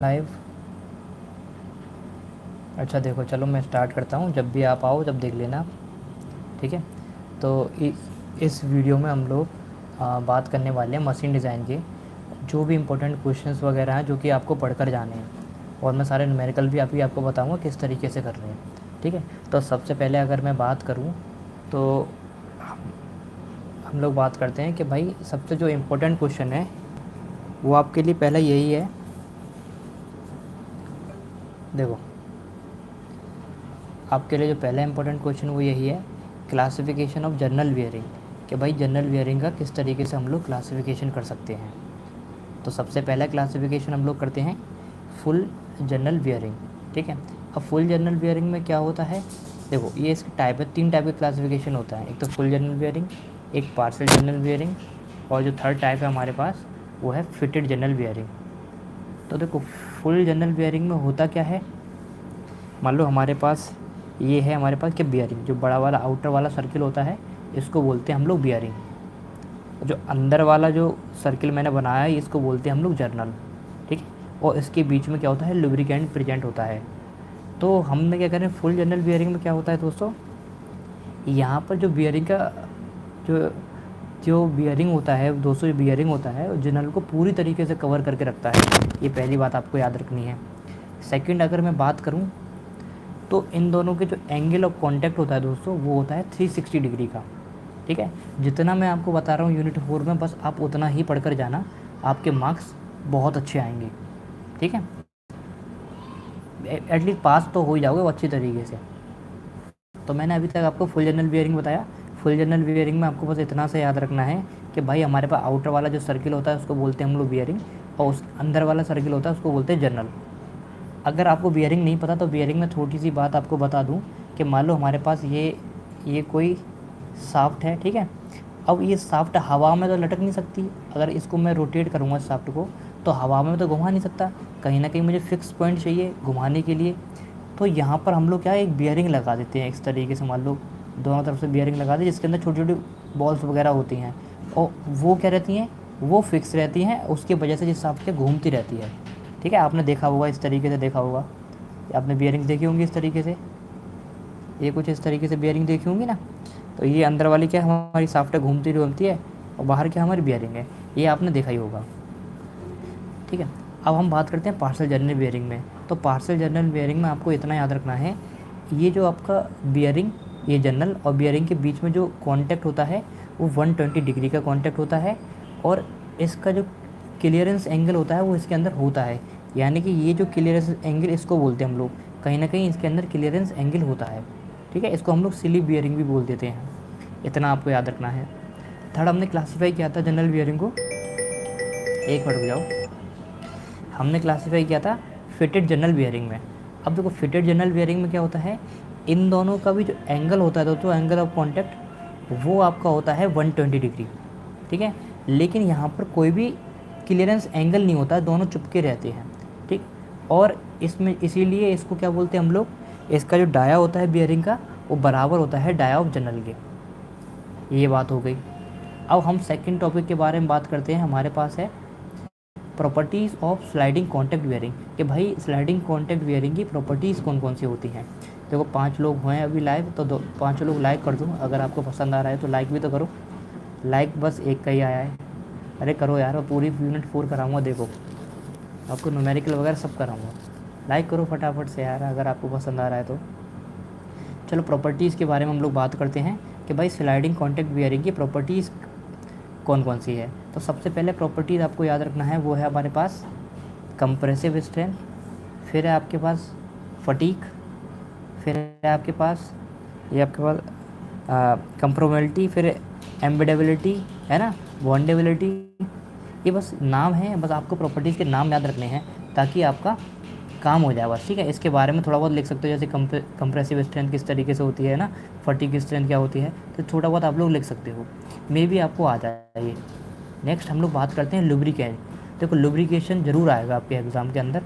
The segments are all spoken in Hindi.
लाइव। अच्छा देखो, चलो मैं स्टार्ट करता हूँ। जब भी आप आओ जब देख लेना, ठीक है। तो इस वीडियो में हम लोग बात करने वाले हैं मशीन डिज़ाइन के जो भी इम्पोर्टेंट क्वेश्चंस वगैरह हैं जो कि आपको पढ़कर जाने हैं, और मैं सारे न्यूमेरिकल भी आपको बताऊँगा किस तरीके से कर रहे हैं, ठीक है। तो सबसे पहले अगर मैं बात करूँ तो हम लोग बात करते हैं कि भाई सबसे जो इम्पोर्टेंट क्वेश्चन है वो आपके लिए पहला यही है। देखो, आपके लिए जो पहला इंपॉर्टेंट क्वेश्चन वो यही है, क्लासिफिकेशन ऑफ जनरल बियरिंग, कि भाई जनरल बियरिंग का किस तरीके से हम लोग क्लासिफिकेशन कर सकते हैं। तो सबसे पहला क्लासिफिकेशन हम लोग करते हैं फुल जनरल बियरिंग, ठीक है। अब फुल जनरल बियरिंग में क्या होता है, देखो ये इसकी टाइप है, 3 टाइप का क्लासिफिकेशन होता है। एक तो फुल जनरल बियरिंग, एक पार्शियल जनरल बियरिंग, और जो थर्ड टाइप है हमारे पास वो है फिटेड जनरल बियरिंग। तो देखो, फुल जनरल बियरिंग में होता क्या है, मान लो हमारे पास ये है, हमारे पास क्या बियरिंग, जो बड़ा वाला आउटर वाला सर्किल होता है इसको बोलते हैं हम लोग बियरिंग। जो अंदर वाला जो सर्किल मैंने बनाया है इसको बोलते हैं हम लोग जर्नल, ठीक है। और इसके बीच में क्या होता है, लुब्रिकेंट प्रेजेंट होता है। तो हमने क्या करें, फुल जनरल बियरिंग में क्या होता है दोस्तों, यहाँ पर जो बियरिंग का जो जो बियरिंग होता है दोस्तों, जो बियरिंग होता है जर्नल को पूरी तरीके से कवर करके रखता है। ये पहली बात आपको याद रखनी है। सेकंड, अगर मैं बात करूँ तो इन दोनों के जो एंगल ऑफ कांटेक्ट होता है दोस्तों वो होता है 360 डिग्री का, ठीक है। जितना मैं आपको बता रहा हूँ यूनिट 4 में, बस आप उतना ही पढ़कर जाना, आपके मार्क्स बहुत अच्छे आएंगे, ठीक है। एटलीस्ट पास तो हो ही जाओगे वो अच्छी तरीके से। तो मैंने अभी तक आपको फुल जनरल बियरिंग बताया। फुल जनरल बियरिंग में आपको बस इतना से याद रखना है कि भाई हमारे पास आउटर वाला जो सर्किल होता है उसको बोलते हैं हम लोग बियरिंग, और उस अंदर वाला सर्किल होता है उसको बोलते हैं जर्नल। अगर आपको बियरिंग नहीं पता तो बियरिंग में थोड़ी सी बात आपको बता दूं कि मान लो हमारे पास ये कोई शाफ्ट है, ठीक है। अब ये शाफ्ट हवा में तो लटक नहीं सकती, अगर इसको मैं रोटेट करूँगा शाफ्ट को तो हवा में तो घुमा नहीं सकता, कहीं ना कहीं मुझे फिक्स पॉइंट चाहिए घुमाने के लिए। तो यहाँ पर हम लोग क्या एक बियरिंग लगा देते हैं इस तरीके से, मान लो दोनों तरफ से बियरिंग लगा दी जिसके अंदर छोटी छोटी बॉल्स वगैरह होती हैं, और वो क्या रहती हैं, वो फिक्स रहती हैं, उसकी वजह से जिस शाफ्ट के घूमती रहती है, ठीक है। आपने देखा होगा, इस तरीके से देखा होगा, आपने बियरिंग देखी होंगी इस तरीके से, ये कुछ इस तरीके से बियरिंग देखी होंगी ना। तो ये अंदर वाली क्या हमारी शाफ्ट घूमती घूमती है, और बाहर क्या हमारी बियरिंग है, ये आपने देखा ही होगा, ठीक है। अब हम बात करते हैं पार्शियल जनरल बियरिंग में। तो पार्शियल जनरल बियरिंग में आपको इतना याद रखना है, ये जो आपका बियरिंग, ये जनरल और बियरिंग के बीच में जो कांटेक्ट होता है वो 120 डिग्री का कांटेक्ट होता है, और इसका जो क्लियरेंस एंगल होता है वो इसके अंदर होता है। यानी कि ये जो क्लियरेंस एंगल इसको बोलते हैं हम लोग, कहीं ना कहीं इसके अंदर क्लियरेंस एंगल होता है, ठीक है। इसको हम लोग स्लिप बियरिंग भी बोल देते हैं, इतना आपको याद रखना है। थर्ड, हमने क्लासीफाई किया था जनरल बियरिंग को, एक मिनट रुक जाओ, हमने क्लासीफाई किया था फिटेड जनरल बियरिंग में। अब देखो, फिटेड जनरल बियरिंग में क्या होता है, इन दोनों का भी जो एंगल होता है दोस्तों, एंगल ऑफ कॉन्टैक्ट वो आपका होता है 120 डिग्री, ठीक है। लेकिन यहाँ पर कोई भी क्लियरेंस एंगल नहीं होता, दोनों चुपके रहते हैं, ठीक। और इसमें इसीलिए इसको क्या बोलते हैं हम लोग, इसका जो डाया होता है बियरिंग का वो बराबर होता है डाया ऑफ जनरल के। ये बात हो गई। अब हम सेकंड टॉपिक के बारे में बात करते हैं, हमारे पास है properties of sliding contact bearing, कि भाई स्लाइडिंग कॉन्टैक्ट बियरिंग की प्रॉपर्टीज़ कौन कौन सी होती हैं। देखो 5 लोग हैं अभी लाइव, तो 5 लोग लाइक कर दो, अगर आपको पसंद आ रहा है तो लाइक भी तो करो। लाइक बस एक का ही आया है, अरे करो यार, पूरी यूनिट 4 कराऊँगा, देखो आपको न्यूमेरिकल वगैरह सब कराऊँगा, लाइक करो फटाफट से यार अगर आपको पसंद आ रहा है तो। चलो प्रॉपर्टीज़ के बारे में हम लोग बात करते हैं कि भाई स्लाइडिंग कॉन्टैक्ट बियरिंग की प्रॉपर्टीज़ कौन कौन सी है। तो सबसे पहले प्रॉपर्टीज़ आपको याद रखना है, वो है हमारे पास कंप्रेसिव स्ट्रेंथ, फिर है आपके पास फटीक, फिर है आपके पास ये आपके पास कंप्रोमेबिलिटी, फिर एम्बेडेबिलिटी है ना, बॉन्डेबिलिटी। ये बस नाम है, बस आपको प्रॉपर्टीज़ के नाम याद रखने हैं ताकि आपका काम हो जाए बस, ठीक है। इसके बारे में थोड़ा बहुत लिख सकते हो, जैसे कंप्रेसिव स्ट्रेंथ किस तरीके से होती है ना, फटीक स्ट्रेंथ क्या होती है, तो थोड़ा बहुत आप लोग लिख सकते हो, मे भी आपको आ जाए। नेक्स्ट हम लोग बात करते हैं लुब्रिकेंट। देखो लुब्रिकेशन ज़रूर आएगा आपके एग्ज़ाम के अंदर,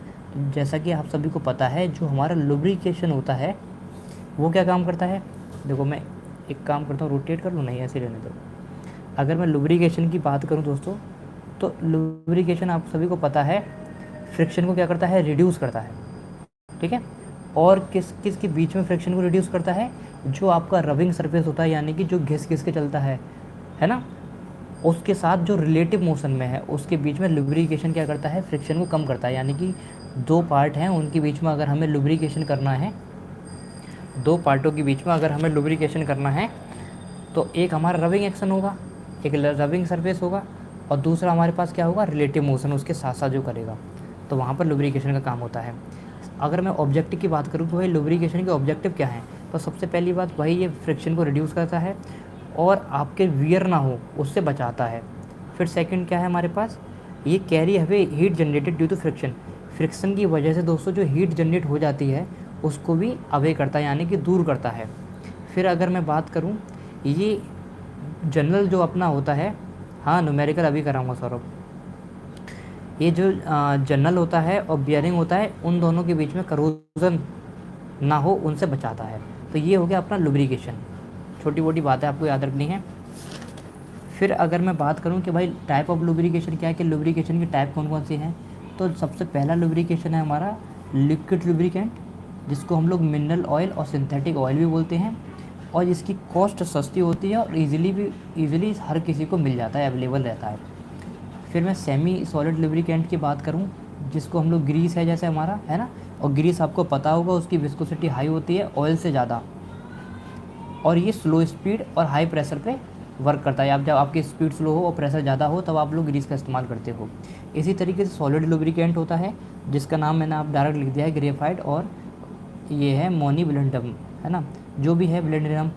जैसा कि आप सभी को पता है जो हमारा लुब्रिकेशन होता है वो क्या काम करता है। देखो मैं एक काम करता हूँ, रोटेट कर लूँ, नहीं ऐसे रहने दो। अगर मैं लुब्रिकेशन की बात करूँ दोस्तों, तो लुब्रिकेशन आप सभी को पता है फ्रिक्शन को क्या करता है, रिड्यूस करता है, ठीक है। और किस किस के बीच में फ्रिक्शन को रिड्यूस करता है, जो आपका रबिंग सरफेस होता है, यानी कि जो घिस घिस के चलता है ना, उसके साथ जो रिलेटिव मोशन में है उसके बीच में लुब्रिकेशन क्या करता है, फ्रिक्शन को कम करता है। यानी कि दो पार्ट हैं उनके बीच में अगर हमें लुब्रिकेशन करना है, दो पार्टों के बीच में अगर हमें लुब्रिकेशन करना है तो एक हमारा रबिंग एक्शन होगा, एक रबिंग सरफेस होगा, और दूसरा हमारे पास क्या होगा, रिलेटिव मोशन उसके साथ साथ जो करेगा, तो वहाँ पर लुब्रिकेशन का काम होता है। अगर मैं ऑब्जेक्टिव की बात करूँ तो भाई लुब्रिकेशन के ऑब्जेक्टिव क्या हैं, तो सबसे पहली बात भाई ये फ्रिक्शन को रिड्यूस करता है और आपके वियर ना हो उससे बचाता है। फिर सेकंड क्या है हमारे पास, ये carry have heat generated due to friction, friction की वजह से दोस्तों जो हीट जनरेट हो जाती है उसको भी अवे करता है, यानी कि दूर करता है। फिर अगर मैं बात करूँ, ये जनरल जो अपना होता है, हाँ न्यूमेरिकल अभी कराऊंगा सौरभ, ये जो जनरल होता है और बियरिंग होता है उन दोनों के बीच में करोजन ना हो उनसे बचाता है। तो ये हो गया अपना लुब्रिकेशन, छोटी मोटी बातें आपको याद रखनी है। फिर अगर मैं बात करूं कि भाई टाइप ऑफ लुब्रिकेशन क्या है, कि लुब्रिकेशन की टाइप कौन कौन सी हैं, तो सबसे पहला लुब्रिकेशन है हमारा लिक्विड लुब्रिकेंट, जिसको हम लोग मिनरल ऑयल और सिंथेटिक ऑयल भी बोलते हैं, और जिसकी कॉस्ट सस्ती होती है और ईजिली हर किसी को मिल जाता है, अवेलेबल रहता है। फिर मैं सेमी सॉलिड लुब्रिकेंट की बात करूं, जिसको हम लोग ग्रीस है जैसे हमारा है ना, और ग्रीस आपको पता होगा उसकी विस्कोसिटी हाई होती है ऑयल से ज़्यादा, और ये स्लो स्पीड और हाई प्रेशर पे वर्क करता है। आप जब आपकी स्पीड स्लो हो और प्रेशर ज़्यादा हो तब आप लोग ग्रीस का इस्तेमाल करते हो। इसी तरीके से सॉलिड लुब्रिकेंट होता है जिसका नाम मैंने आप डायरेक्ट लिख दिया है ग्रेफाइट, और ये है मोनी ब्लेंडम, है ना, जो भी है ब्लेंडम।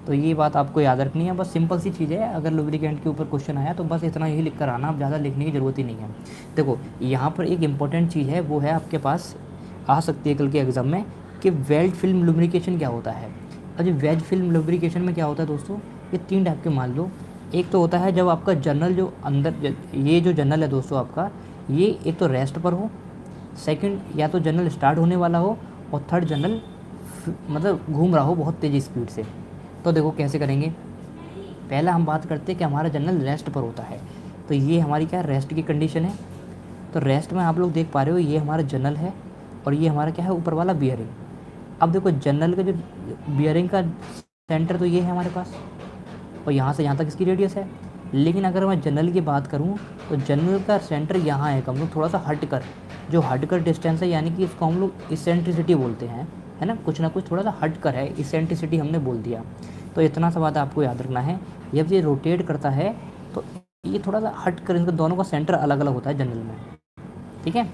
तो ये बात आपको याद रखनी है, बस सिंपल सी चीज़ है। अगर लुब्रिकेंट के ऊपर क्वेश्चन आया तो बस इतना ही लिख कर आना, अब ज़्यादा लिखने की ज़रूरत ही नहीं है। देखो यहाँ पर एक इंपॉर्टेंट चीज़ है, वो है आपके पास आ सकती है कल के एग्ज़ाम में, कि वेल्ड फिल्म लुब्रिकेशन क्या होता है। और जो वेज फिल्म लुब्रिकेशन में क्या होता है दोस्तों, ये तीन टाइप के मान लो। एक तो होता है जब आपका जर्नल जो अंदर, ये जो जर्नल है दोस्तों आपका, ये एक तो रेस्ट पर हो, सेकंड या तो जर्नल स्टार्ट होने वाला हो, और थर्ड जर्नल मतलब घूम रहा हो बहुत तेज़ी स्पीड से। तो देखो कैसे करेंगे, पहला हम बात करते हैं कि हमारा जर्नल रेस्ट पर होता है, तो ये हमारी क्या रेस्ट की कंडीशन है। तो रेस्ट में आप लोग देख पा रहे हो ये हमारा जर्नल है, और ये हमारा क्या है ऊपर वाला बियरिंग। अब देखो जनरल का जो बियरिंग का सेंटर तो ये है हमारे पास, और यहाँ से यहाँ तक इसकी रेडियस है। लेकिन अगर मैं जनरल की बात करूँ तो जनरल का सेंटर यहाँ है, हम लोग थोड़ा सा हट कर, जो हट कर डिस्टेंस है, यानी कि इसको हम लोग इसेंट्रिसिटी बोलते हैं, है ना, कुछ ना कुछ थोड़ा सा हट कर है, इसेंट्रिसिटी हमने बोल दिया। तो इतना सा बात आपको याद रखना है, जब ये रोटेट करता है तो ये थोड़ा सा हट कर, इनका दोनों का सेंटर अलग अलग होता है जनरल में, ठीक है।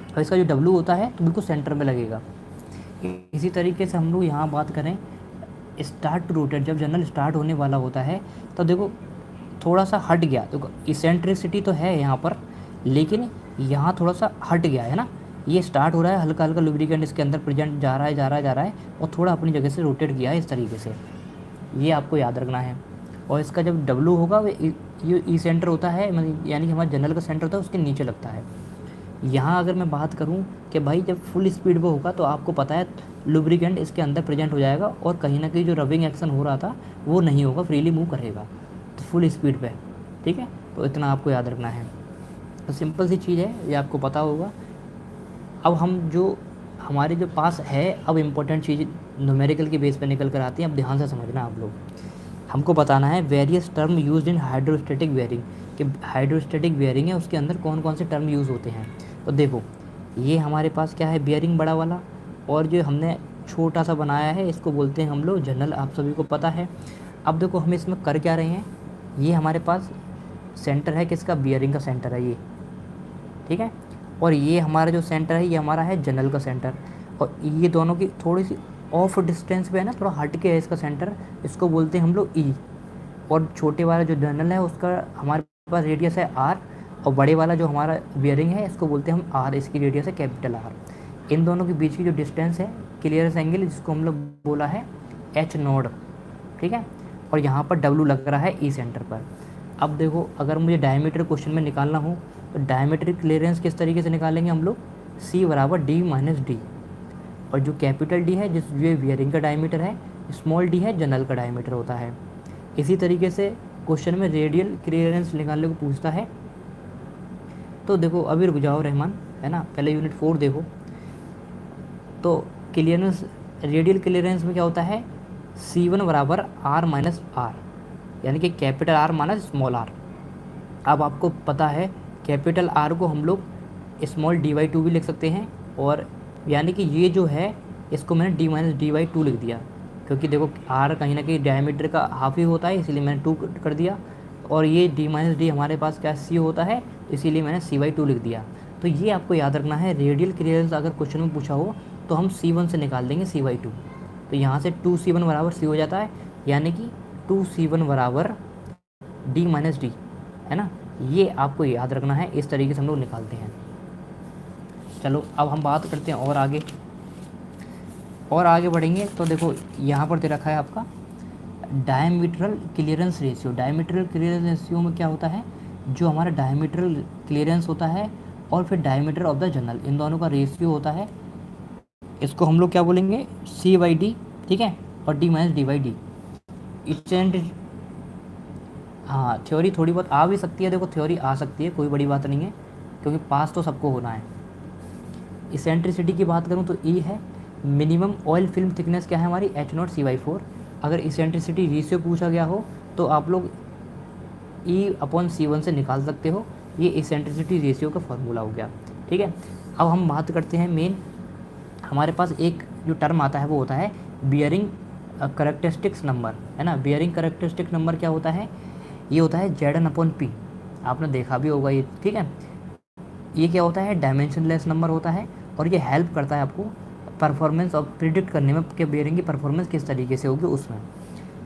और इसका जो डब्लू होता है तो बिल्कुल सेंटर में लगेगा। इसी तरीके से हम लोग यहाँ बात करें स्टार्ट टू रोटेट, जब जनरल स्टार्ट होने वाला होता है तो देखो थोड़ा सा हट गया, देखो इसेंट्रिसिटी तो है यहाँ पर, लेकिन यहाँ थोड़ा सा हट गया है ना, ये स्टार्ट हो रहा है, हल्का हल्का लुब्रिकेंट इसके अंदर प्रेजेंट जा रहा है, और थोड़ा अपनी जगह से रोटेट किया है इस तरीके से, ये आपको याद रखना है। और इसका जब डब्लू होगा वो ये ई सेंटर होता है, यानी कि हमारा जनरल का सेंटर होता है उसके नीचे लगता है। यहाँ अगर मैं बात करूँ कि भाई जब फुल स्पीड पे होगा तो आपको पता है लुब्रिकेंट इसके अंदर प्रेजेंट हो जाएगा, और कहीं ना कहीं जो रबिंग एक्शन हो रहा था वो नहीं होगा, फ्रीली मूव करेगा तो फुल स्पीड पे, ठीक है। तो इतना आपको याद रखना है, तो सिंपल सी चीज़ है, ये आपको पता होगा। अब हम जो हमारे जो पास है, अब इम्पोर्टेंट चीज़ न्यूमेरिकल के बेस पे निकल कर आती है, अब ध्यान से समझना आप लोग। हमको बताना है various term used in hydrostatic bearing, कि हाइड्रोस्टैटिक बेयरिंग है उसके अंदर कौन कौन से टर्म यूज़ होते हैं। तो देखो ये हमारे पास क्या है, बियरिंग बड़ा वाला, और जो हमने छोटा सा बनाया है इसको बोलते हैं हम लोग जनरल, आप सभी को पता है। अब देखो हम इसमें कर क्या रहे हैं, ये हमारे पास सेंटर है किसका, बियरिंग का सेंटर है ये, ठीक है। और ये हमारा जो सेंटर है ये हमारा है जनरल का सेंटर, और ये दोनों की थोड़ी सी ऑफ डिस्टेंस पे है ना, थोड़ा हट के है इसका सेंटर, इसको बोलते हैं हम लोग ई। और छोटे वाला जो जनरल है उसका हमारे पास रेडियस है आर, और बड़े वाला जो हमारा बियरिंग है इसको बोलते हैं हम आर, इसकी रेडियस है कैपिटल आर। इन दोनों के बीच की जो डिस्टेंस है क्लियरेंस एंगल, जिसको हम लोग बोला है एच नोड, ठीक है। और यहाँ पर डब्लू लग रहा है ई सेंटर पर। अब देखो अगर मुझे डायमीटर क्वेश्चन में निकालना हो तो डायमीटर क्लियरेंस किस तरीके से निकालेंगे हम लोग, सी बराबर डी माइनस डी, और जो कैपिटल डी है जिस ये बियरिंग का डायमीटर है, स्मॉल डी है जनरल का डायमीटर होता है। इसी तरीके से क्वेश्चन में रेडियल क्लियरेंस निकालने को पूछता है। तो देखो अभी रुक जाओ रहमान, है ना, पहले यूनिट 4 देखो। तो क्लियरेंस, रेडियल क्लियरेंस में क्या होता है, C1 बराबर R माइनस आर, यानी कि capital R minus small r। अब आपको पता है कैपिटल R को हम लोग स्मॉल dy2 भी लिख सकते हैं, और यानी कि ये जो है इसको मैंने d माइनस dy2 लिख दिया, क्योंकि देखो R कहीं ना कहीं डायमीटर का हाफ ही होता है, इसीलिए मैंने 2 कर दिया। और ये d माइनस डी हमारे पास क्या C होता है, इसीलिए मैंने C/2 लिख दिया। तो ये आपको याद रखना है, रेडियल क्लियरेंस अगर क्वेश्चन में पूछा हो तो हम C1 से निकाल देंगे C/2। तो यहाँ से 2C1 बराबर C हो जाता है, यानी कि 2C1 बराबर d माइनस डी, है ना। ये आपको याद रखना है, इस तरीके से हम लोग निकालते हैं। चलो अब हम बात करते हैं और आगे बढ़ेंगे। तो देखो यहाँ पर दे रखा है आपका डायमीट्रल क्लियरेंस रेशियो। डायमीट्रल क्लियरेंस रेशियो में क्या होता है, जो हमारा डायमीट्रल क्लियरेंस होता है और फिर डायमीटर ऑफ द जर्नल, इन दोनों का रेशियो होता है, इसको हम लोग क्या बोलेंगे, C/D, ठीक है, और d माइनस dy/d। हाँ, थ्योरी थोड़ी बहुत आ भी सकती है, देखो थ्योरी आ सकती है, कोई बड़ी बात नहीं है, क्योंकि पास तो सबको होना है। इसेंट्रिसिटी की बात करूँ तो E है, मिनिमम ऑयल फिल्म थिकनेस क्या है हमारी, H0C/4। अगर इसेंट्रिसिटी रेशियो पूछा गया हो तो आप लोग E/C1 से निकाल सकते हो, ये इसेंट्रिसिटी रेशियो का फॉर्मूला हो गया, ठीक है। अब हम बात करते हैं मेन, हमारे पास एक जो टर्म आता है वो होता है बियरिंग करेक्टरिस्टिक्स नंबर, है ना। बियरिंग करेक्टरिस्टिक नंबर क्या होता है, ये होता है Zn/P, आपने देखा भी होगा ये, ठीक है। ये क्या होता है, डायमेंशनलेस नंबर होता है, और ये हेल्प करता है आपको परफॉर्मेंस और प्रिडिक्ट करने में कि बियरिंग की परफॉर्मेंस किस तरीके से होगी उसमें।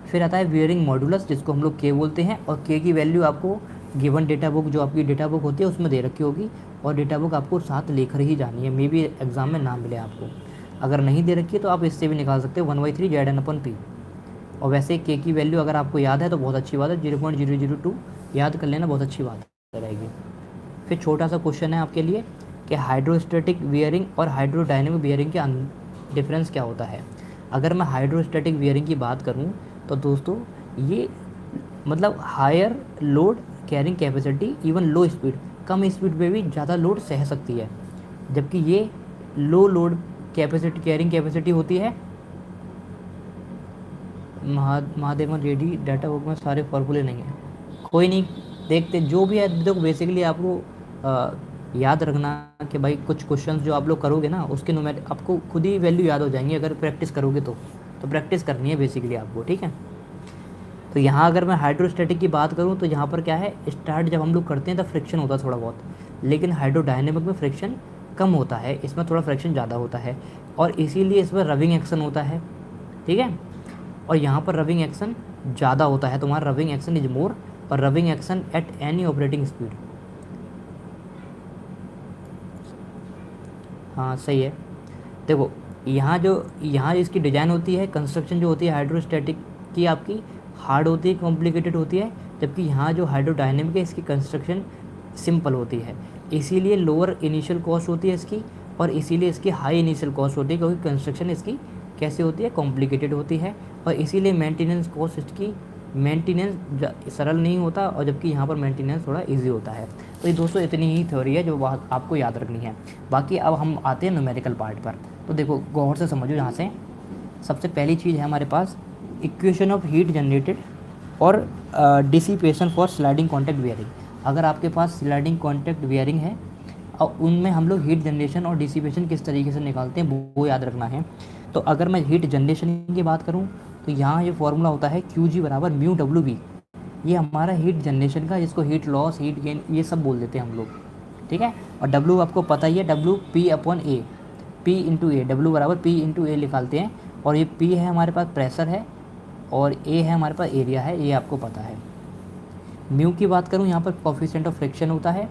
फिर आता है बियरिंग मॉडुलस, जिसको हम लोग K बोलते हैं, और K की वैल्यू आपको गिवन डेटा बुक, जो आपकी डेटा बुक होती है उसमें दे रखी होगी, और डेटा बुक आपको साथ लेकर ही जानी है, मे बी एग्जाम में ना मिले आपको। अगर नहीं दे रखी है तो आप इससे भी निकाल सकते हो 1/3 Zn/P। और वैसे K की वैल्यू अगर आपको याद है तो बहुत अच्छी बात है, 0.002 याद कर लेना, बहुत अच्छी बात रहेगी। फिर छोटा सा क्वेश्चन है आपके लिए कि हाइड्रोस्टैटिक बियरिंग और हाइड्रोडायनेमिक बियरिंग के डिफरेंस क्या होता है। अगर मैं हाइड्रोस्टैटिक बियरिंग की बात करूं तो दोस्तों ये मतलब higher load carrying capacity, even low speed, कम स्पीड पे भी ज़्यादा लोड सह सकती है, जबकि ये low load capacity carrying capacity होती है। महादेवन रेडी, डाटा बुक में सारे फॉर्मूले नहीं हैं, कोई नहीं, देखते जो भी है। देखो बेसिकली आपको याद रखना कि भाई कुछ क्वेश्चंस जो आप लोग करोगे ना उसके न्यूमेरिक आपको खुद ही वैल्यू याद हो जाएंगी, अगर प्रैक्टिस करोगे तो प्रैक्टिस करनी है बेसिकली आपको, ठीक है। तो यहाँ अगर मैं हाइड्रोस्टैटिक की बात करूँ तो यहाँ पर क्या है, स्टार्ट जब हम लोग करते हैं तब फ्रिक्शन होता है थोड़ा बहुत, लेकिन हाइड्रोडायनेमिक में फ्रिक्शन कम होता है, इसमें थोड़ा फ्रिक्शन ज़्यादा होता है, और इसीलिए इसमें रबिंग एक्शन होता है, ठीक है। और यहाँ पर रबिंग एक्शन ज़्यादा होता है, तुम्हारा रबिंग एक्शन इज मोर, और rubbing action at any operating speed. हाँ सही है। देखो यहाँ इसकी डिज़ाइन होती है, कंस्ट्रक्शन जो होती है हाइड्रोस्टैटिक की आपकी हार्ड होती है, कॉम्प्लिकेटेड होती है, जबकि यहाँ जो हाइड्रोडायनेमिक है इसकी कंस्ट्रक्शन सिंपल होती है, इसीलिए लोअर इनिशियल कॉस्ट होती है इसकी, और इसीलिए इसकी हाई इनिशियल कॉस्ट होती है, क्योंकि कंस्ट्रक्शन इसकी कैसे होती है, कॉम्प्लिकेटेड होती है, और इसीलिए मेंटेनेंस कॉस्ट इसकी, मेंटेनेंस सरल नहीं होता, और जबकि यहाँ पर मेंटेनेंस थोड़ा इजी होता है। तो ये दोस्तों इतनी ही थ्योरी है जो आपको याद रखनी है। बाकी अब हम आते हैं न्यूमेरिकल पार्ट पर। तो देखो गौर से समझो, यहाँ से सबसे पहली चीज़ है हमारे पास इक्वेशन ऑफ हीट जनरेटेड और dissipation for sliding contact bearing. अगर आपके पास स्लाइडिंग कॉन्टैक्ट बियरिंग है और उनमें हम लोग हीट जनरेशन और डिसिपेशन किस तरीके से निकालते हैं वो याद रखना है। तो अगर मैं हीट जनरेशन की बात करूं तो यहाँ ये फॉर्मूला होता है QG बराबर म्यू WB, ये हमारा हीट जनरेशन का, जिसको हीट लॉस, हीट गेन, ये सब बोल देते हैं हम लोग, ठीक है। और W आपको पता ही है, W P/A, P इंटू ए, W बराबर P इंटू ए निकालते हैं, और ये P है हमारे पास प्रेशर है, और A है हमारे पास एरिया है, ये आपको पता है। म्यू की बात करूँ यहाँ पर कोफिशिएंट ऑफ फ्रिक्शन होता है,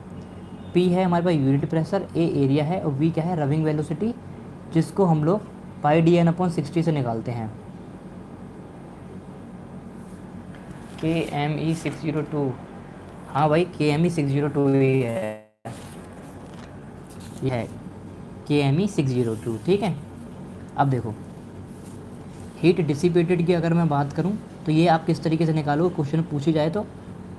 P है हमारे पास यूनिट प्रेशर, A एरिया है, और V क्या है, रबिंग वेलोसिटी, जिसको हम लोग πdn/60 से निकालते हैं। KME 602, हाँ भाई KME 602 ही है, ये है KME 602, ठीक है। अब देखो हीट डिसिपेटेड की अगर मैं बात करूं तो ये आप किस तरीके से निकालो, क्वेश्चन पूछी जाए तो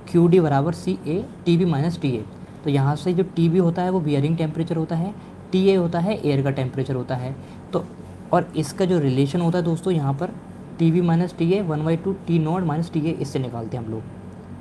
QD बराबर CA TB माइनस TA। तो यहाँ से जो टी बी होता है वो बियरिंग टेम्परेचर होता है, टी ए होता है एयर का टेम्परेचर होता है। तो और इसका जो रिलेशन होता है दोस्तों यहाँ पर T B minus T A 1/2 T naught minus T A, इससे निकालते हैं हम लोग।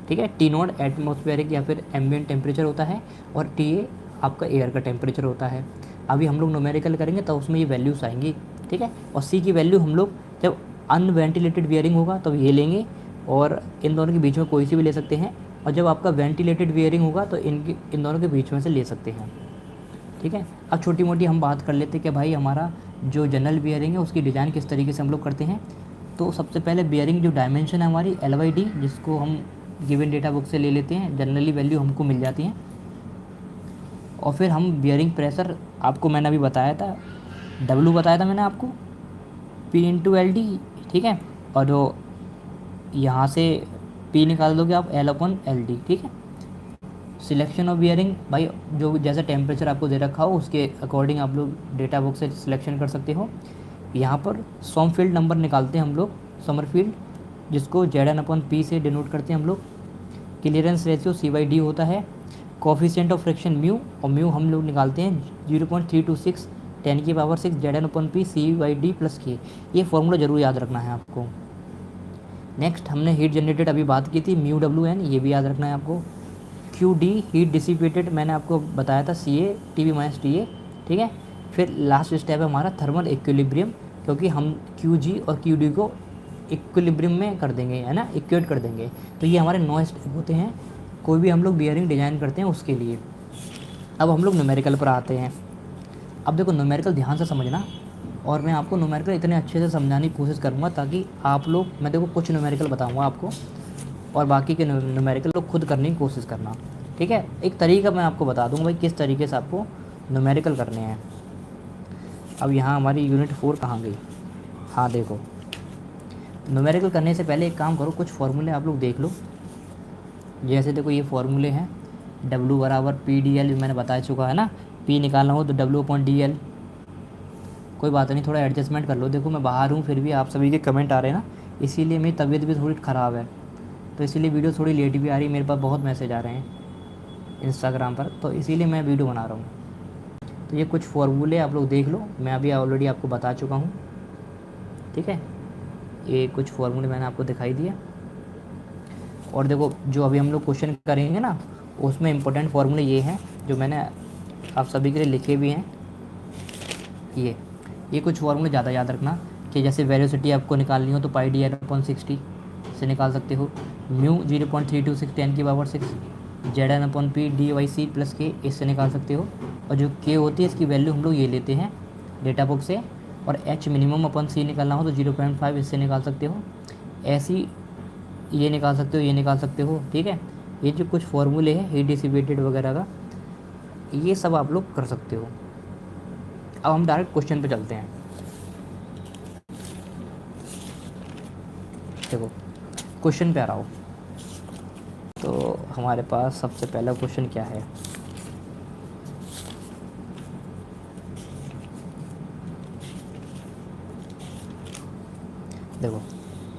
ठीक है, टी नॉट एटमॉस्फेरिक या फिर एम्बिएंट टेम्परेचर होता है और टी ए आपका एयर का टेम्परेचर होता है। अभी हम लोग न्यूमेरिकल करेंगे तो उसमें ये वैल्यूज़ आएंगी। ठीक है, और सी की वैल्यू हम लोग जब अनवेंटिलेटेड बियरिंग होगा तब ये लेंगे, और इन दोनों के बीच में कोई सी भी ले सकते हैं, और जब आपका वेंटिलेटेड बियरिंग होगा तो इन दोनों के बीच में से ले सकते हैं। ठीक है, अब छोटी मोटी हम बात कर लेते हैं कि भाई हमारा जो जनरल बियरिंग है उसकी डिज़ाइन किस तरीके से हम लोग करते हैं। तो सबसे पहले बियरिंग जो डायमेंशन है हमारी LYD, जिसको हम गिवन डेटा बुक से ले लेते हैं, जनरली वैल्यू हमको मिल जाती हैं। और फिर हम बियरिंग प्रेशर, आपको मैंने अभी बताया था W बताया था मैंने आपको, P/LD। ठीक है, और जो यहाँ से P निकाल दोगे आप L/LD। ठीक है, सिलेक्शन ऑफ बियरिंग, भाई जो जैसा टेम्परेचर आपको दे रखा हो उसके अकॉर्डिंग आप लोग डेटा बुक से सिलेक्शन कर सकते हो। यहाँ पर समरफील्ड नंबर निकालते हैं हम लोग, समरफील्ड, जिसको Zn/P से डिनोट करते हैं हम लोग। क्लियरेंस रेशियो C/D होता है। कोफिशिएंट ऑफ फ्रिक्शन म्यू, और म्यू हम लोग निकालते हैं 0.326 10⁶ Zn/P C/D + K। ये फॉर्मूला ज़रूर याद रखना है आपको। नेक्स्ट हमने हीट जनरेटेड अभी बात की थी, μWn, ये भी याद रखना है आपको। QD हीट डिसिपेटेड मैंने आपको बताया था, CA TB - TA। ठीक है, फिर लास्ट स्टेप है हमारा थर्मल इक्विलिब्रियम, क्योंकि हम QG और QD को इक्विलिब्रियम में कर देंगे, है ना, इक्वेट कर देंगे। तो ये हमारे 9 स्टेप होते हैं कोई भी हम लोग बियरिंग डिज़ाइन करते हैं उसके लिए। अब हम लोग न्यूमेरिकल पर आते हैं। अब देखो न्यूमेरिकल ध्यान से समझना, और मैं आपको न्यूमेरिकल इतने अच्छे से समझाने की कोशिश करूँगा ताकि आप लोग, मैं देखो कुछ न्यूमेरिकल बताऊँगा आपको और बाकी के न्यूमेरिकल लोग खुद करने की कोशिश करना। ठीक है, एक तरीका मैं आपको बता दूँगा भाई किस तरीके से आपको न्यूमेरिकल करने हैं। अब यहाँ हमारी यूनिट 4 कहाँ गई? हाँ देखो, न्यूमेरिकल करने से पहले एक काम करो, कुछ फार्मूले आप लोग देख लो। जैसे देखो ये फार्मूले हैं, W = PdL मैंने बता चुका है ना, P निकालना हो तो W/DL। कोई बात नहीं, थोड़ा एडजस्टमेंट कर लो। देखो मैं बाहर हूँ फिर भी आप सभी के कमेंट आ रहे हैं ना, इसीलिए मेरी तबीयत भी थोड़ी ख़राब है, तो इसीलिए वीडियो थोड़ी लेट भी आ रही है। मेरे पास बहुत मैसेज आ रहे हैं इंस्टाग्राम पर, तो इसीलिए मैं वीडियो बना रहा हूँ। तो ये कुछ फार्मूले आप लोग देख लो, मैं अभी ऑलरेडी आपको बता चुका हूँ। ठीक है, ये कुछ फार्मूले मैंने आपको दिखाई दिए। और देखो जो अभी हम लोग क्वेश्चन करेंगे ना, उसमें इंपॉर्टेंट फार्मूले ये हैं जो मैंने आप सभी के लिए लिखे भी हैं। ये कुछ फार्मूले ज़्यादा याद रखना, कि जैसे वेलोसिटी आपको निकालनी हो तो πdL/60 से निकाल सकते हो। म्यू 0.326 10⁶ Zn/P dy/c + K, इससे निकाल सकते हो। और जो K होती है इसकी वैल्यू हम लोग ये लेते हैं डेटा बुक से। और H_min/C निकालना हो तो 0.5, इससे निकाल सकते हो। ऐसी ये निकाल सकते हो, ये निकाल सकते हो। ठीक है, ये जो कुछ फार्मूले हैं हीट डिसिपेटेड वगैरह का, ये सब आप लोग कर सकते हो। अब हम डायरेक्ट क्वेश्चन पे चलते हैं। देखो क्वेश्चन पे आ रहा हो, तो हमारे पास सबसे पहला क्वेश्चन क्या है? देखो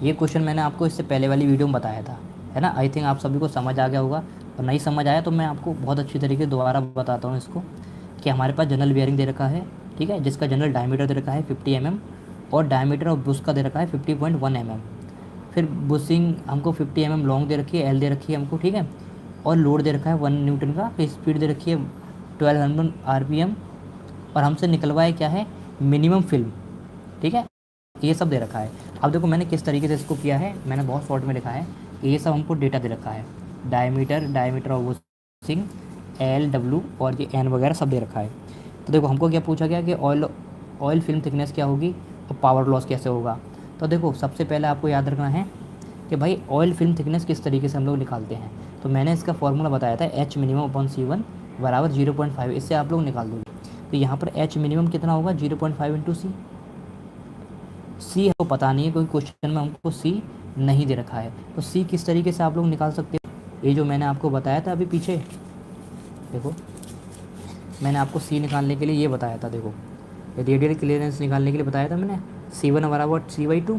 ये क्वेश्चन मैंने आपको इससे पहले वाली वीडियो में बताया था, है ना। आई थिंक आप सभी को समझ आ गया होगा, और नहीं समझ आया तो मैं आपको बहुत अच्छी तरीके से दोबारा बताता हूँ इसको, कि हमारे पास जनरल बियरिंग दे रखा है। ठीक है, जिसका जनरल डायमीटर दे रखा है 50 mm, और डायमीटर ऑफ बुश का दे रखा है 50.1 mm। फिर बुशिंग हमको 50 mm लॉन्ग दे रखी है, एल दे रखी है हमको। ठीक है, और लोड दे रखा है 1 न्यूटन का, फिर स्पीड दे रखी है 1200 RPM, और हमसे निकलवाए क्या है, मिनिमम फिल्म। ठीक है, ये सब दे रखा है। अब देखो मैंने किस तरीके से इसको किया है, मैंने बहुत शॉर्ट में लिखा है। ये सब हमको डेटा दे रखा है, diameter of bushing, L, W और ये एन वगैरह सब दे रखा है। तो देखो हमको क्या पूछा गया कि ऑयल फिल्म थिकनेस क्या होगी और पावर लॉस कैसे होगा। तो देखो सबसे पहले आपको याद रखना है कि भाई ऑयल फिल्म थिकनेस किस तरीके से हम लोग निकालते हैं। तो मैंने इसका फॉर्मूला बताया था, H_min/C1 = 0.5, इससे आप लोग निकाल दोगे। तो यहाँ पर H_min कितना होगा, 0.5 × C। सी हमको पता नहीं है क्योंकि क्वेश्चन में हमको सी नहीं दे रखा है। तो सी किस तरीके से आप लोग निकाल सकते हो, ये जो मैंने आपको बताया था अभी पीछे, देखो मैंने आपको सी निकालने के लिए ये बताया था। देखो रेडियल क्लियरेंस निकालने के लिए बताया था मैंने, C1 = C/2।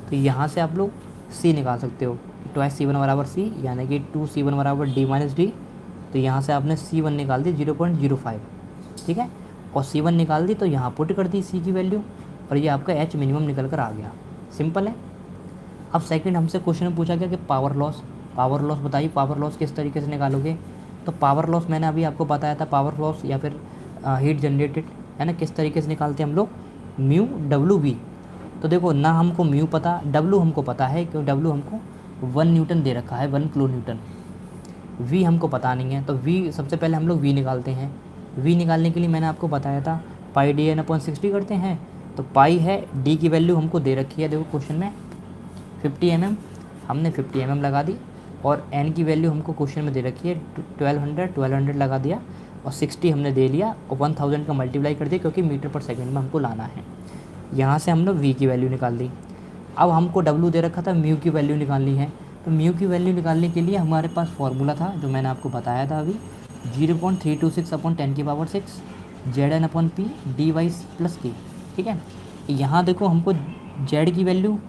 तो यहाँ से आप लोग सी निकाल सकते हो, 2C1 = C, यानी कि 2C1 = D - D तो यहाँ से आपने C1 निकाल दी 0.05, ठीक है, और C1 निकाल दी तो यहाँ पुट कर दी C की वैल्यू, और ये आपका H मिनिमम निकल कर आ गया। सिंपल है। अब सेकंड हमसे क्वेश्चन में पूछा गया कि पावर लॉस बताइए, पावर लॉस किस तरीके से निकालोगे। तो पावर लॉस मैंने अभी आपको बताया था, पावर लॉस या फिर हीट जनरेटेड, है ना, किस तरीके से निकालते हैं हम लोग, म्यू डब्ल्यू वी। तो देखो ना हमको म्यू पता, डब्ल्यू हमको पता है, क्यों, डब्ल्यू हमको 1 न्यूटन दे रखा है, 1 किलो न्यूटन। वी हमको पता नहीं है, तो वी सबसे पहले हम लोग वी निकालते हैं। वी निकालने के लिए मैंने आपको बताया था पाई डी एन अपॉन 60 करते हैं। तो पाई है, डी की वैल्यू हमको दे रखी है, देखो क्वेश्चन में 50 mm, हमने 50 mm लगा दी, और एन की वैल्यू हमको क्वेश्चन में दे रखी है 1200 लगा दिया, और 60 हमने दे लिया, और 1000 का मल्टीप्लाई कर दिया, क्योंकि मीटर पर सेकंड में हमको लाना है। यहाँ से हमने वी की वैल्यू निकाल दी। अब हमको डब्ल्यू दे रखा था, म्यू की वैल्यू निकालनी है। तो म्यू की वैल्यू निकालने के लिए हमारे पास फॉर्मूला था जो मैंने आपको बताया था अभी, 0.326 upon 10⁻6 ZN upon P dy plus के, ठीक है। यहाँ देखो हमको Z की वैल्यू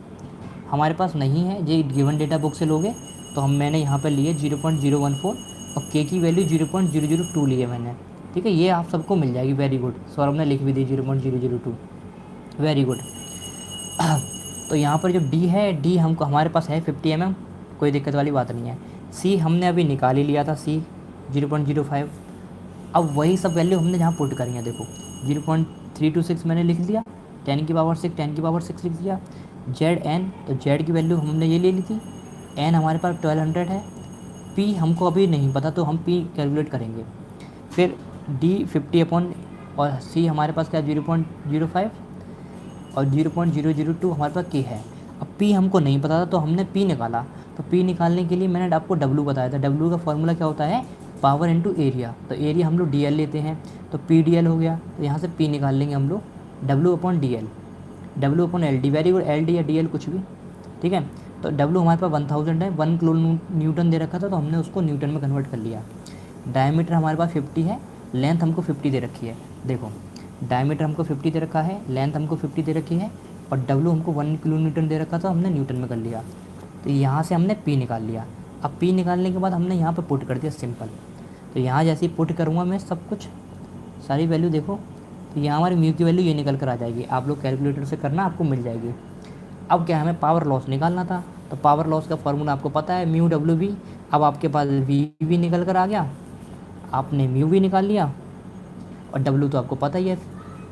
हमारे पास नहीं है, ये गिवन डेटा बुक से लोगे तो मैंने यहाँ पर लिए 0.014, और के की वैल्यू 0.002 लिए मैंने, ठीक है। ये आप सबको मिल जाएगी, वेरी गुड, सौरभ ने लिख भी दी 0.002, वेरी गुड। तो यहाँ पर जो डी है, डी हमको हमारे पास है 50 mm, कोई दिक्कत वाली बात नहीं है। सी हमने अभी निकाल ही लिया था, सी 0.05। अब वही सब वैल्यू हमने जहाँ पुट करी है, देखो 0.326 मैंने लिख दिया, 10⁻6 लिख दिया। जेड एन, तो जेड की वैल्यू हमने ये ले ली थी, एन हमारे पास 1200 है, पी हमको अभी नहीं पता तो हम पी कैलकुलेट करेंगे। फिर डी 50 अपॉन, और सी हमारे पास क्या 0.05, और 0.002 हमारे पास के है। अब पी हमको नहीं पता था तो हमने पी निकाला। तो पी निकालने के लिए मैंने आपको डब्ल्यू बताया था, डब्ल्यू का फॉर्मूला क्या होता है, पावर इनटू एरिया। तो एरिया हम लोग डी एल लेते हैं, तो पी डी एल हो गया, तो यहाँ से पी निकाल लेंगे हम लोग W upon D L, W upon L D, very good, L D या डी एल कुछ भी, ठीक है। तो डब्ल्यू हमारे पास 1000 है, 1 किलो न्यूटन दे रखा था तो हमने उसको न्यूटन में कन्वर्ट कर लिया। डायमीटर हमारे पास 50 है, लेंथ हमको 50 दे रखी है, देखो डायमीटर हमको 50 दे रखा है, लेंथ हमको 50 दे रखी है, और डब्ल्यू हमको 1 किलो न्यूटन दे रखा था, हमने न्यूटन में कर लिया। तो यहाँ से हमने पी निकाल लिया। अब पी निकालने के बाद हमने यहाँ पर पुट कर दिया, सिंपल। तो यहाँ जैसे ही पुट करूँगा मैं सब कुछ, सारी वैल्यू देखो, तो यहाँ हमारी म्यू की वैल्यू ये निकल कर आ जाएगी, आप लोग कैलकुलेटर से करना, आपको मिल जाएगी। अब क्या हमें पावर लॉस निकालना था, तो पावर लॉस का फॉर्मूला आपको पता है, म्यू डब्ल्यू वी। अब आपके पास वी भी निकल कर आ गया, आपने म्यू भी निकाल लिया, और डब्ल्यू तो आपको पता ही है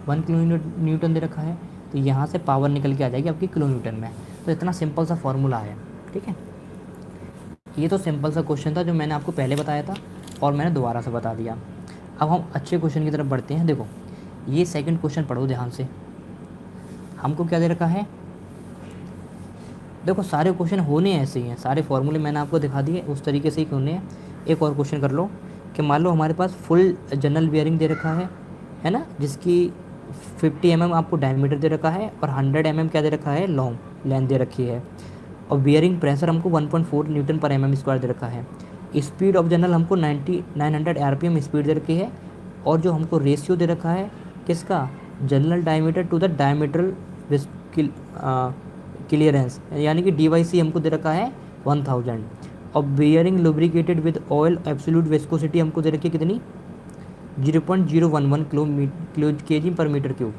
1 किलो न्यूटन दे रखा है, तो यहाँ से पावर निकल के आ जाएगी आपकी किलो न्यूटन में। तो इतना सिंपल सा फॉर्मूला है, ठीक है। ये तो सिंपल सा क्वेश्चन था जो मैंने आपको पहले बताया था और मैंने दोबारा से बता दिया। अब हम अच्छे क्वेश्चन की तरफ बढ़ते हैं। देखो ये सेकंड क्वेश्चन पढ़ो ध्यान से, हमको क्या दे रखा है, देखो सारे क्वेश्चन होने ऐसे ही हैं, सारे फॉर्मूले मैंने आपको दिखा दिए उस तरीके से ही होने हैं। एक और क्वेश्चन कर लो कि मान लो हमारे पास फुल जनरल बियरिंग दे रखा है ना, जिसकी 50 mm आपको डायमीटर दे रखा है, और 100 mm क्या दे रखा है, लॉन्ग लेंथ दे रखी है, और बियरिंग प्रेशर हमको 1.4 न्यूटन पर mm² दे रखा है। स्पीड ऑफ जनरल हमको 900 RPM स्पीड दे रखी है, और जो हमको रेशियो दे रखा है किसका, general diameter to the diametral clearance, यानी कि DYC हमको दे रखा है 1000, और bearing lubricated with oil absolute viscosity हमको दे रखी है कितनी, 0.011 kg पर मीटर क्यूब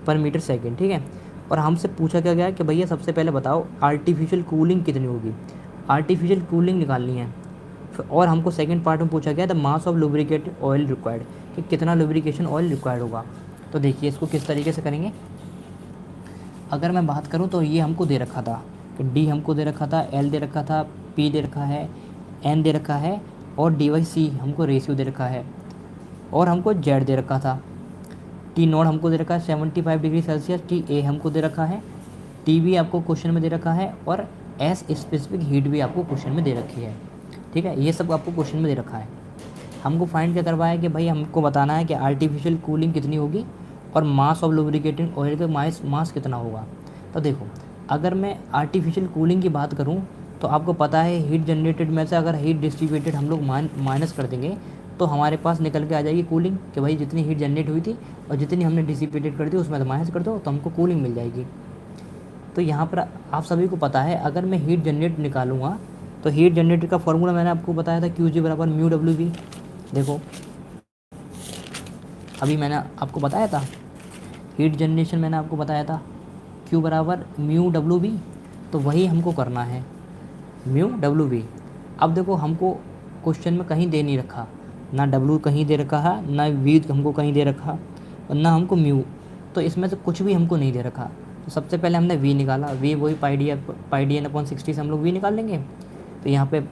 पर मीटर सेकेंड, ठीक है। और हमसे पूछा क्या गया कि भैया सबसे पहले बताओ आर्टिफिशियल कूलिंग कितनी होगी, आर्टिफिशियल कूलिंग निकालनी है। और हमको सेकंड पार्ट में पूछा गया the mass of lubricated oil required, कि कितना लुब्रिकेशन ऑयल रिक्वायर्ड होगा। तो देखिए इसको किस तरीके से करेंगे। अगर मैं बात करूं तो ये हमको दे रखा था कि डी हमको दे रखा था, एल दे रखा था, पी दे रखा है, एन दे रखा है, और DYC हमको रेशियो दे रखा है, और हमको जेड दे रखा था। टी नोट हमको दे रखा है 75 डिग्री सेल्सियस, टी ए हमको दे रखा है, टी भी आपको क्वेश्चन में दे रखा है, और एस स्पेसिफिक हीट भी आपको क्वेश्चन में दे रखी है, ठीक है। ये सब आपको क्वेश्चन में दे रखा है। हमको फाइंड क्या करवाया कि भाई हमको बताना है कि आर्टिफिशियल कूलिंग कितनी होगी, और मास ऑफ लुब्रिकेटिंग ऑयल का मास कितना होगा। तो देखो अगर मैं आर्टिफिशियल कूलिंग की बात करूं तो आपको पता है हीट जनरेटेड में से अगर हीट डिस्ट्रीब्यूटेड हम लोग माइनस कर देंगे तो हमारे पास निकल के आ जाएगी कूलिंग, कि भाई जितनी हीट जनरेट हुई थी और जितनी हमने डिसिपेटेड कर दी उसमें तो माइनस कर दो तो हमको कूलिंग मिल जाएगी। तो यहाँ पर आप सभी को पता है अगर मैं हीट जनरेट निकालूंगा तो हीट जनरेटर का फॉर्मूला मैंने आपको बताया था QG बराबर म्यू डब्ल्यू वी, देखो अभी मैंने आपको बताया था हीट जनरेशन, मैंने आपको बताया था Q बराबर म्यू डब्ल्यू बी, तो वही हमको करना है, म्यू डब्ल्यू बी। अब देखो हमको क्वेश्चन में कहीं दे नहीं रखा, ना डब्ल्यू कहीं दे रखा है, ना वी हमको कहीं दे रखा, और ना हमको म्यू, तो इसमें से कुछ भी हमको नहीं दे रखा। तो सबसे पहले हमने वी निकाला, वी वही पाई डी एन अपॉन 60 से हम लोग वी निकाल लेंगे। तो यहाँ पे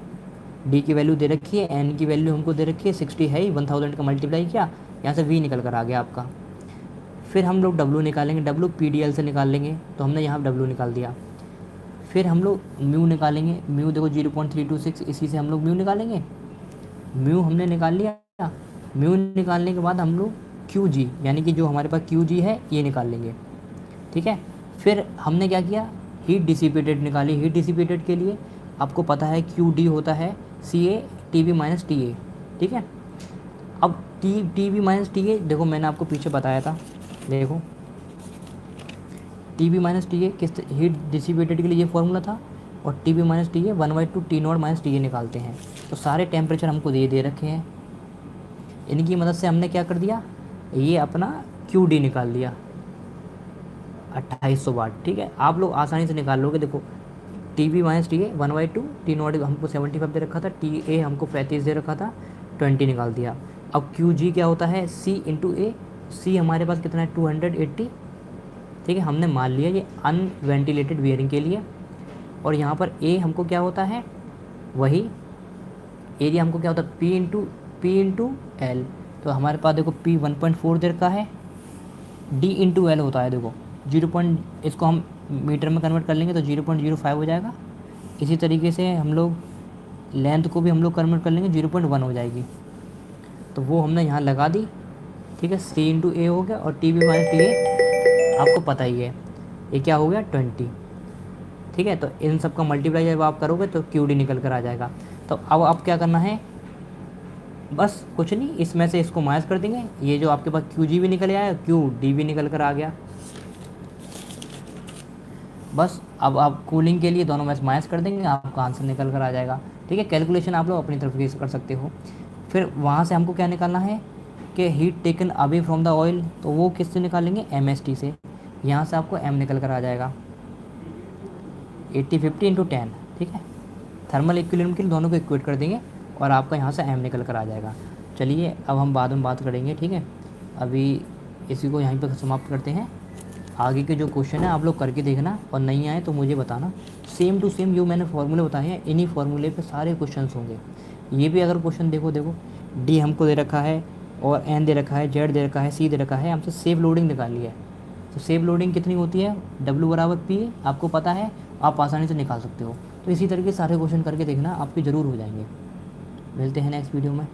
डी की वैल्यू दे रखी है, एन की वैल्यू हमको दे रखी है 60 है ही, 1000 का मल्टीप्लाई किया, यहाँ से वी निकल कर आ गया आपका। फिर हम लोग डब्ल्यू निकालेंगे, डब्ल्यू पी डी एल से निकाल लेंगे, तो हमने यहाँ डब्ल्यू निकाल दिया। फिर हम लोग म्यू निकालेंगे, म्यू देखो 0.326, इसी से हम लोग म्यू निकालेंगे, म्यू हमने निकाल लिया। म्यू निकालने के बाद हम लोग क्यू जी, यानी कि जो हमारे पास क्यू जी है ये निकाल लेंगे, ठीक है। फिर हमने क्या किया, हीट डिसिपेटेड निकाली। हीट डिसिपेटेड के लिए आपको पता है क्यू डी होता है C A T B minus T A, ठीक है। अब T B minus T A देखो मैंने आपको पीछे बताया था, देखो T B minus T A किस हीट डिसिपेटेड के लिए ये फॉर्मूला था, और T B minus T A 1/2 T naught minus T A निकालते हैं। तो सारे टेम्परेचर हमको दे रखे हैं, इनकी मदद से हमने क्या कर दिया, ये अपना क्यू डी निकाल लिया 2800 वाट, ठीक है। आप लोग आसानी से निकाल लोगे। देखो T B minus T A 1/2, T naught हमको 75 दे रखा था, टी ए हमको 35 दे रखा था, 20 निकाल दिया। अब क्यू जी क्या होता है, सी इंटू ए, सी हमारे पास कितना है 280, ठीक है, हमने मान लिया ये अनवेंटिलेटेड बियरिंग के लिए। और यहाँ पर ए हमको क्या होता है, वही एरिया हमको क्या होता है पी इंटू एल। तो हमारे पास देखो पी 1.4 दे रखा है, डी इंटू एल होता है, देखो 0. इसको हम मीटर में कन्वर्ट कर लेंगे तो 0.05 हो जाएगा। इसी तरीके से हम लोग लेंथ को भी हम लोग कन्वर्ट कर लेंगे, 0.1 हो जाएगी। तो वो हमने यहाँ लगा दी, ठीक है। सी इंटू ए हो गया, और T B minus T A आपको पता ही है ये क्या हो गया 20, ठीक है। तो इन सब का मल्टीप्लाई जब आप करोगे तो क्यू डी निकल कर आ जाएगा। तो अब आप क्या करना है, बस कुछ नहीं, इसमें से इसको माइनस कर देंगे, ये जो आपके पास क्यू जी भी निकल आया, क्यू डी भी निकल कर आ गया। बस अब आप कूलिंग के लिए दोनों में से माइनस कर देंगे, आपका आंसर निकल कर आ जाएगा, ठीक है। कैलकुलेशन आप लोग अपनी तरफ से कर सकते हो। फिर वहाँ से हमको क्या निकालना है कि heat taken away from the oil, तो वो किससे निकालेंगे, एम एस टी से। यहाँ से आपको एम निकल कर आ जाएगा 80/50 × 10, ठीक है। थर्मल इक्विलिब्रियम के लिए दोनों को इक्वेट कर देंगे और आपका यहाँ से एम निकल कर आ जाएगा। चलिए अब हम बाद में बात करेंगे, ठीक है। अभी इसी को यहीं पर समाप्त करते हैं। आगे के जो क्वेश्चन है आप लोग करके देखना, और नहीं आए तो मुझे बताना। सेम टू सेम जो मैंने फार्मूले बताए हैं, इन्हीं फार्मूले पे सारे क्वेश्चन होंगे। ये भी अगर क्वेश्चन देखो डी हमको दे रखा है, और एन दे रखा है, जेड दे रखा है, सी दे रखा है, हमसे सेव लोडिंग निकाली है। तो सेव लोडिंग कितनी होती है, डब्ल्यू बराबर पी, आपको पता है, आप आसानी से निकाल सकते हो। तो इसी तरीके से सारे क्वेश्चन करके देखना, आपके ज़रूर हो जाएंगे। मिलते हैं नेक्स्ट वीडियो में।